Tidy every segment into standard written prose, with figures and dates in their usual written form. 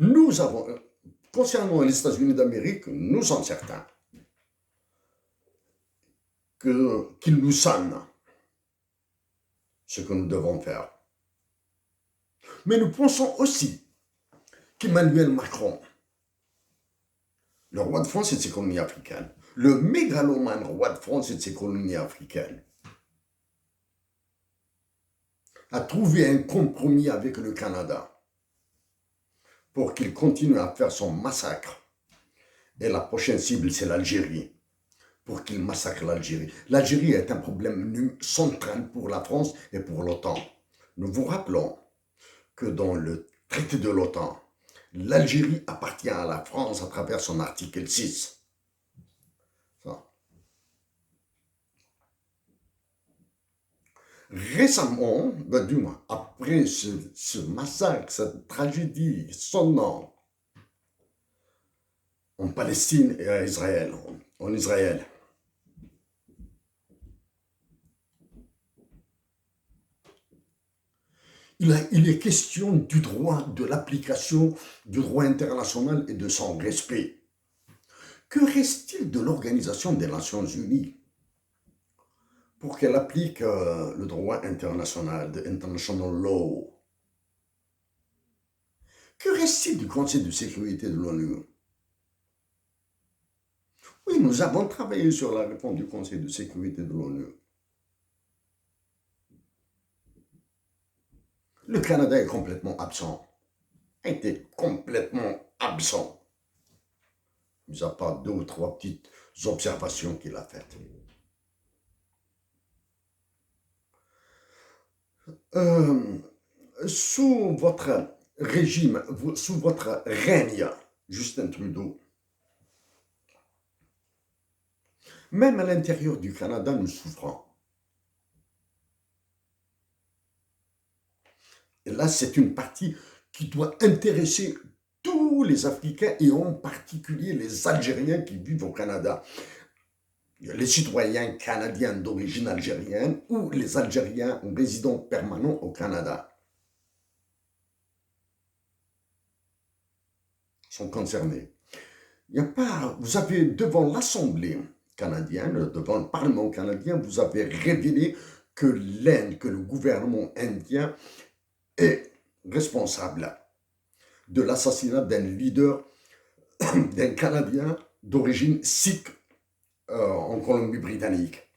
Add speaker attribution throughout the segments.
Speaker 1: Nous avons, concernant les États-Unis d'Amérique, nous sommes certains qu'ils nous sonnent ce que nous devons faire. Mais nous pensons aussi qu'Emmanuel Macron, le roi de France et de ses colonies africaines, le mégalomane roi de France et de ses colonies africaines, a trouvé un compromis avec le Canada pour qu'il continue à faire son massacre. Et la prochaine cible, c'est l'Algérie, pour qu'il massacre l'Algérie. L'Algérie est un problème central pour la France et pour l'OTAN. Nous vous rappelons que dans le traité de l'OTAN, l'Algérie appartient à la France à travers son article 6. Ça. Récemment, du moins, après ce massacre, cette tragédie sonnante en Palestine et à Israël, en Israël, il est question du droit, de l'application du droit international et de son respect. Que reste-t-il de l'Organisation des Nations Unies pour qu'elle applique le droit international, the international law? Que reste-t-il du Conseil de sécurité de l'ONU? Oui, nous avons travaillé sur la réponse du Conseil de sécurité de l'ONU. Le Canada est complètement absent, a été complètement absent, mis à part 2 ou 3 petites observations qu'il a faites. Sous votre régime, sous votre règne, Justin Trudeau, même à l'intérieur du Canada, nous souffrons. Et là, c'est une partie qui doit intéresser tous les Africains et en particulier les Algériens qui vivent au Canada. Les citoyens canadiens d'origine algérienne ou les Algériens résidents permanents au Canada sont concernés. Il n'y a pas, vous avez devant l'Assemblée canadienne, devant le Parlement canadien, vous avez révélé que l'Inde, que le gouvernement indien est responsable de l'assassinat d'un leader, d'un Canadien d'origine sikh en Colombie-Britannique.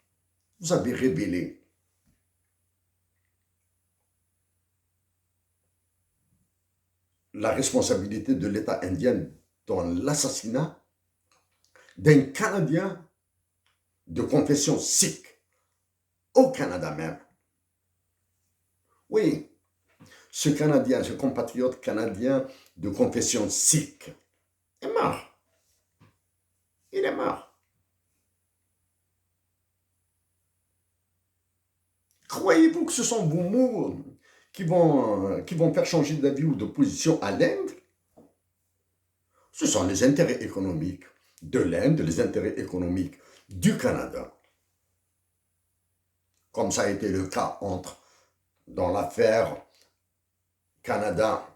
Speaker 1: Vous avez révélé la responsabilité de l'État indien dans l'assassinat d'un Canadien de confession sikh au Canada même. Oui, ce Canadien, ce compatriote canadien de confession sikh est mort. Il est mort. Croyez-vous que ce sont vos mots qui vont faire changer d'avis ou de position à l'Inde? Ce sont les intérêts économiques de l'Inde, les intérêts économiques du Canada. Comme ça a été le cas dans l'affaire Canada-Chine,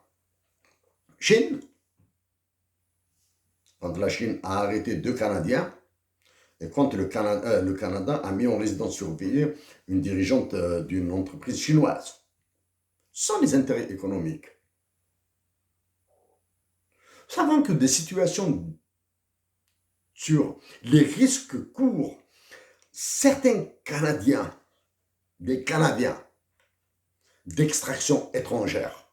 Speaker 1: quand la Chine a arrêté 2 Canadiens et quand le Canada a mis en résidence surveillée une dirigeante d'une entreprise chinoise. Ce sont les intérêts économiques. Savant que des situations sur les risques courent, certains Canadiens, des Canadiens d'extraction étrangère,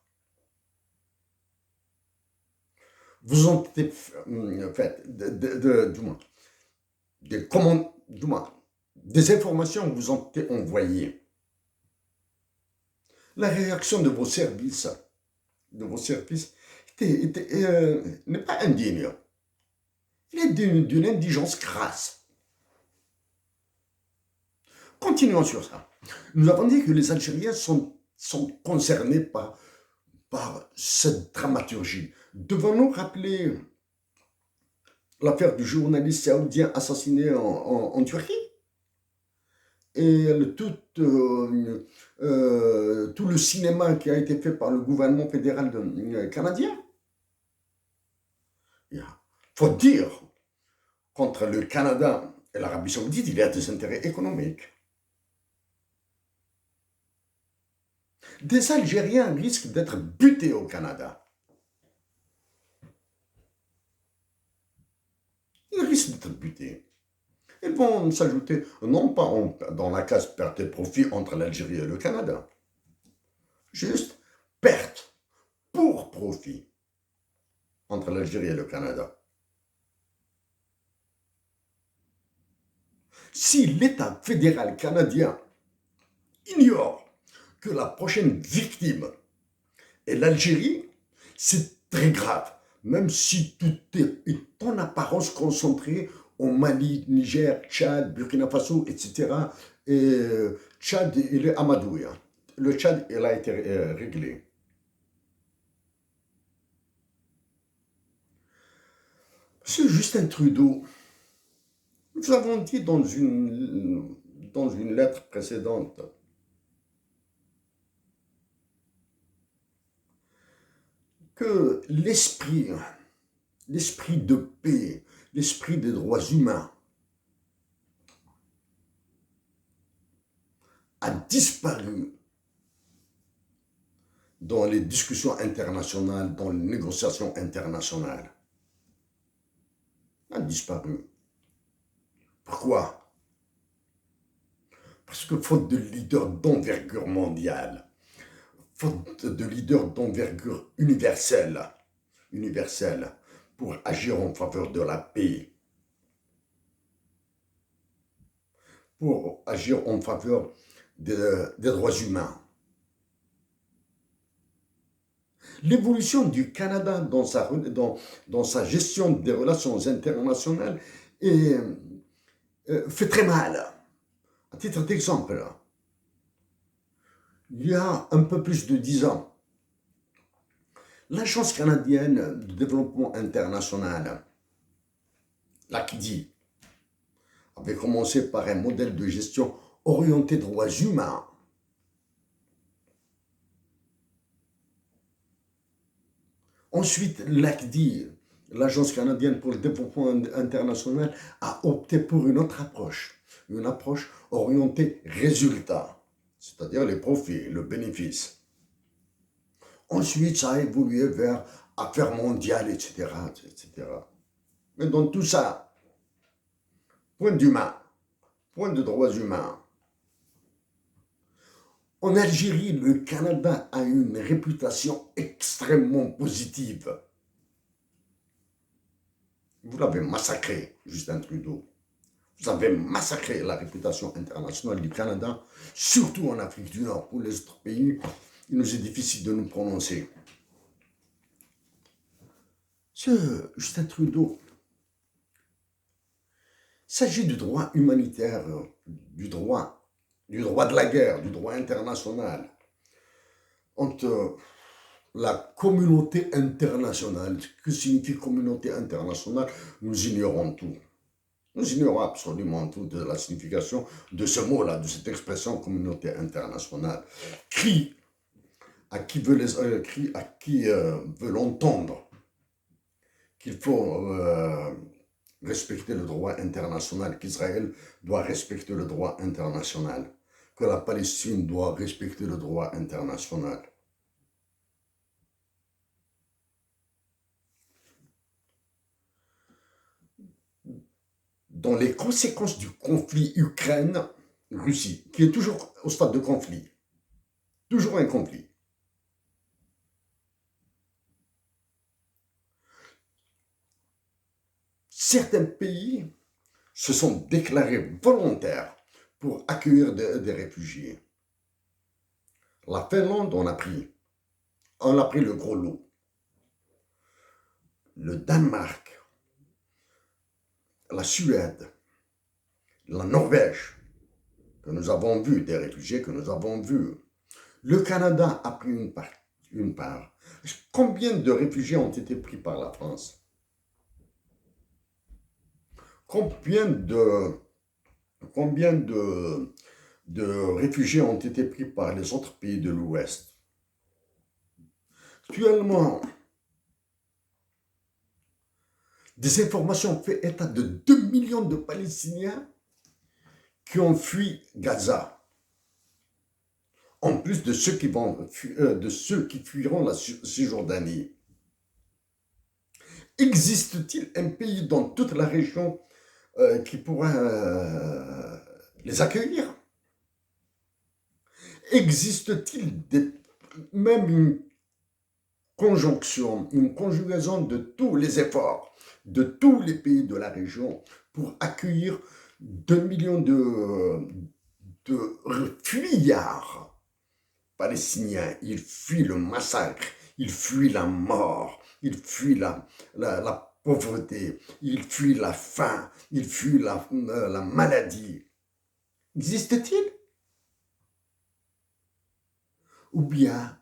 Speaker 1: vous ont fait des informations vous ont été envoyées. La réaction de vos services n'est pas indigne. Il est d'une indigence crasse. Continuons sur ça. Nous avons dit que les Algériens sont concernés par cette dramaturgie. Devons-nous rappeler l'affaire du journaliste saoudien assassiné en Turquie? Et tout le cinéma qui a été fait par le gouvernement fédéral canadien? Il faut dire, contre le Canada et l'Arabie Saoudite, il y a des intérêts économiques. Des Algériens risquent d'être butés au Canada. Ils risquent d'être butés. Ils vont s'ajouter, non pas dans la case perte et profit entre l'Algérie et le Canada, juste perte pour profit entre l'Algérie et le Canada. Si l'État fédéral canadien ignore que la prochaine victime est l'Algérie, c'est très grave. Même si tout est en apparence concentré au Mali, Niger, Tchad, Burkina Faso, etc. Et Tchad, il est Amadouia. Le Tchad, il a été réglé. Monsieur Justin Trudeau, nous avons dit dans une lettre précédente que l'esprit de paix, l'esprit des droits humains a disparu dans les discussions internationales, dans les négociations internationales. A disparu. Pourquoi? Parce que faute de leaders d'envergure mondiale, faute de leaders d'envergure universelle, pour agir en faveur de la paix, pour agir en faveur des droits humains. L'évolution du Canada dans sa gestion des relations internationales fait très mal. À titre d'exemple, il y a un peu plus de 10 ans, l'Agence canadienne de développement international, l'ACDI, avait commencé par un modèle de gestion orienté droits humains. Ensuite, l'ACDI, l'Agence canadienne pour le développement international, a opté pour une autre approche, une approche orientée résultat, c'est-à-dire les profits, le bénéfice. Ensuite, ça a évolué vers affaires mondiales, etc., etc. Mais dans tout ça, point d'humain, point de droits humains. En Algérie, le Canada a une réputation extrêmement positive. Vous l'avez massacré, Justin Trudeau. Vous avez massacré la réputation internationale du Canada, surtout en Afrique du Nord. Pour les autres pays, il nous est difficile de nous prononcer. Monsieur Justin Trudeau, il s'agit du droit humanitaire, du droit de la guerre, du droit international, entre la communauté internationale. Que signifie communauté internationale? Nous ignorons tout. Nous ignorons absolument tout de la signification de ce mot-là, de cette expression communauté internationale. Crie à qui veut veut l'entendre qu'il faut respecter le droit international, qu'Israël doit respecter le droit international, que la Palestine doit respecter le droit international. Dans les conséquences du conflit Ukraine-Russie, qui est toujours au stade de conflit, toujours un conflit, certains pays se sont déclarés volontaires pour accueillir des réfugiés. La Finlande, on a pris le gros lot. Le Danemark, la Suède, la Norvège, que nous avons vu, des réfugiés que nous avons vus. Le Canada a pris une part. Combien de réfugiés ont été pris par la France? Combien de réfugiés ont été pris par les autres pays de l'Ouest? Actuellement, Des informations fait état de 2 millions de Palestiniens qui ont fui Gaza, en plus de ceux qui fuiront la Cisjordanie. Existe-t-il un pays dans toute la région qui pourrait les accueillir? Existe-t-il même une conjugaison de tous les efforts de tous les pays de la région pour accueillir 2 millions de fuyards palestiniens? Ils fuient le massacre, ils fuient la mort, ils fuient la pauvreté, ils fuient la faim, ils fuient la maladie. Existe-t-il? Ou bien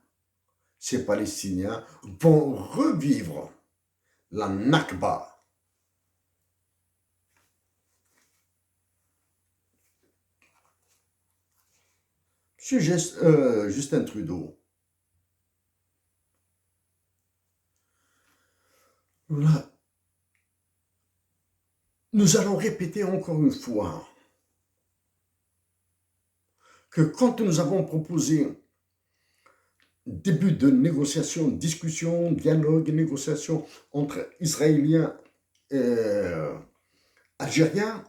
Speaker 1: ces Palestiniens vont revivre la Nakba? Monsieur Justin Trudeau, là, nous allons répéter encore une fois que quand nous avons proposé début de négociation, discussion, dialogue, négociation entre Israéliens et Algériens,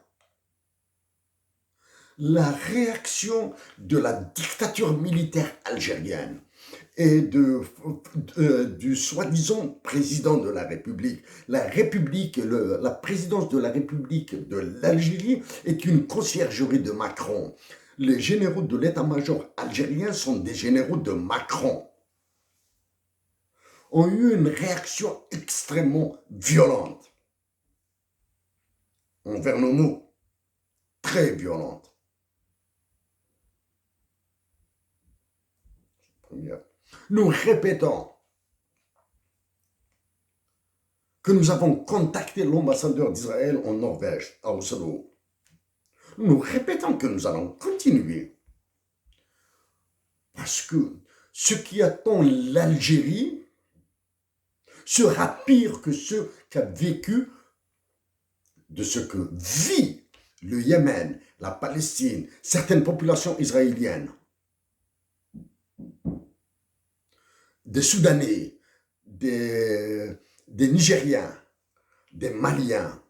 Speaker 1: la réaction de la dictature militaire algérienne et du soi-disant président de la République. La présidence de la République de l'Algérie est une conciergerie de Macron. Les généraux de l'état-major algérien sont des généraux de Macron. Ont eu une réaction extrêmement violente envers nos mots, très violente. Nous répétons que nous avons contacté l'ambassadeur d'Israël en Norvège, à Oslo. Nous répétons que nous allons continuer. Parce que ce qui attend l'Algérie sera pire que ce qu'a vécu, de ce que vit le Yémen, la Palestine, certaines populations israéliennes. Des Soudanais, des Nigériens, des Maliens.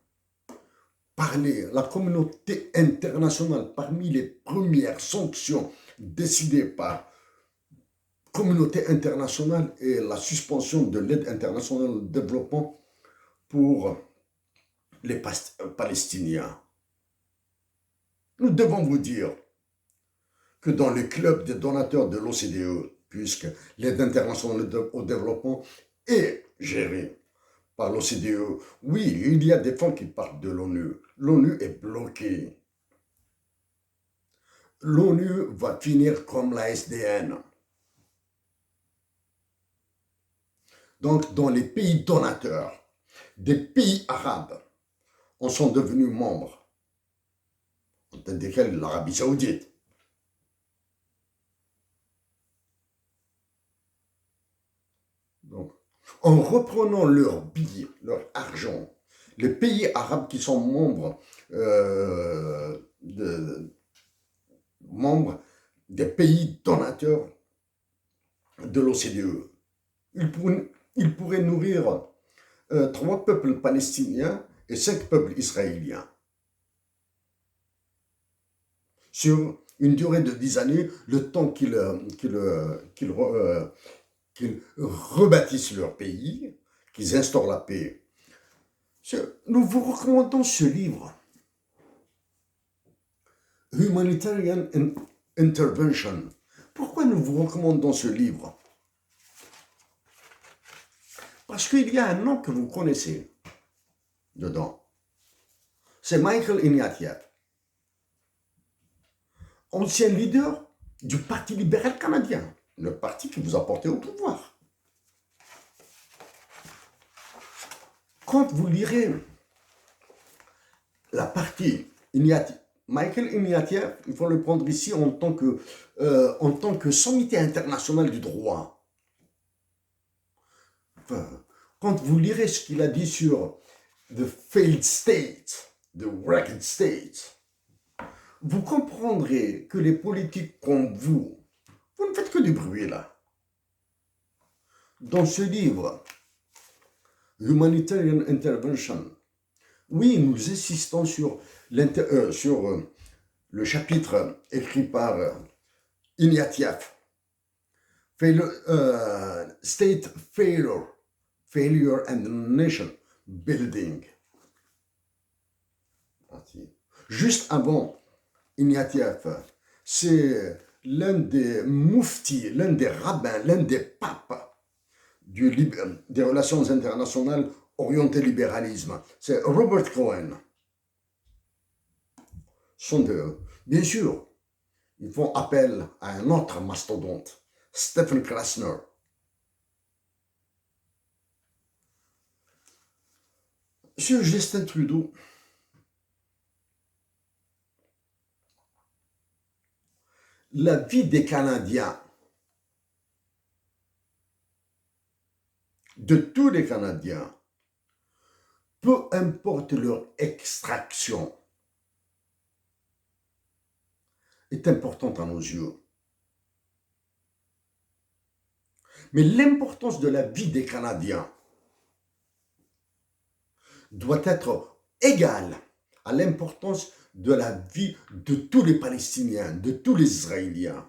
Speaker 1: La communauté internationale, parmi les premières sanctions décidées par la communauté internationale et la suspension de l'aide internationale au développement pour les Palestiniens. Nous devons vous dire que dans le club des donateurs de l'OCDE, puisque l'aide internationale au développement est gérée par l'OCDE, oui, il y a des fonds qui partent de l'ONU. L'ONU est bloquée. L'ONU va finir comme la SDN. Donc, dans les pays donateurs, des pays arabes en sont devenus membres, peut-être desquels l'Arabie Saoudite. Donc, en reprenant leurs billets, leur argent, les pays arabes qui sont membres, membres des pays donateurs de l'OCDE, ils pourraient nourrir 3 peuples palestiniens et 5 peuples israéliens. Sur une durée de 10 années, le temps qu'ils rebâtissent leur pays, qu'ils instaurent la paix. Nous vous recommandons ce livre, Humanitarian Intervention. Pourquoi nous vous recommandons ce livre? Parce qu'il y a un nom que vous connaissez dedans. C'est Michael Ignatieff, ancien leader du Parti libéral canadien, le parti qui vous a porté au pouvoir. Quand vous lirez la partie Michael Ignatieff, il faut le prendre ici en tant que sommité international du droit. Quand vous lirez ce qu'il a dit sur the failed state, the wrecked state, vous comprendrez que les politiques comme vous ne faites que du bruit là. Dans ce livre, Humanitarian Intervention, oui, nous insistons sur, le chapitre écrit par Ignatieff, State Failure and Nation Building. Juste avant Ignatieff, c'est l'un des mouftis, l'un des rabbins, l'un des papes des relations internationales orientées libéralisme. C'est Robert Cohen. Bien sûr, ils font appel à un autre mastodonte, Stephen Krasner. Monsieur Justin Trudeau, la vie des Canadiens, de tous les Canadiens, peu importe leur extraction, est importante à nos yeux. Mais l'importance de la vie des Canadiens doit être égale à l'importance de la vie de tous les Palestiniens, de tous les Israéliens.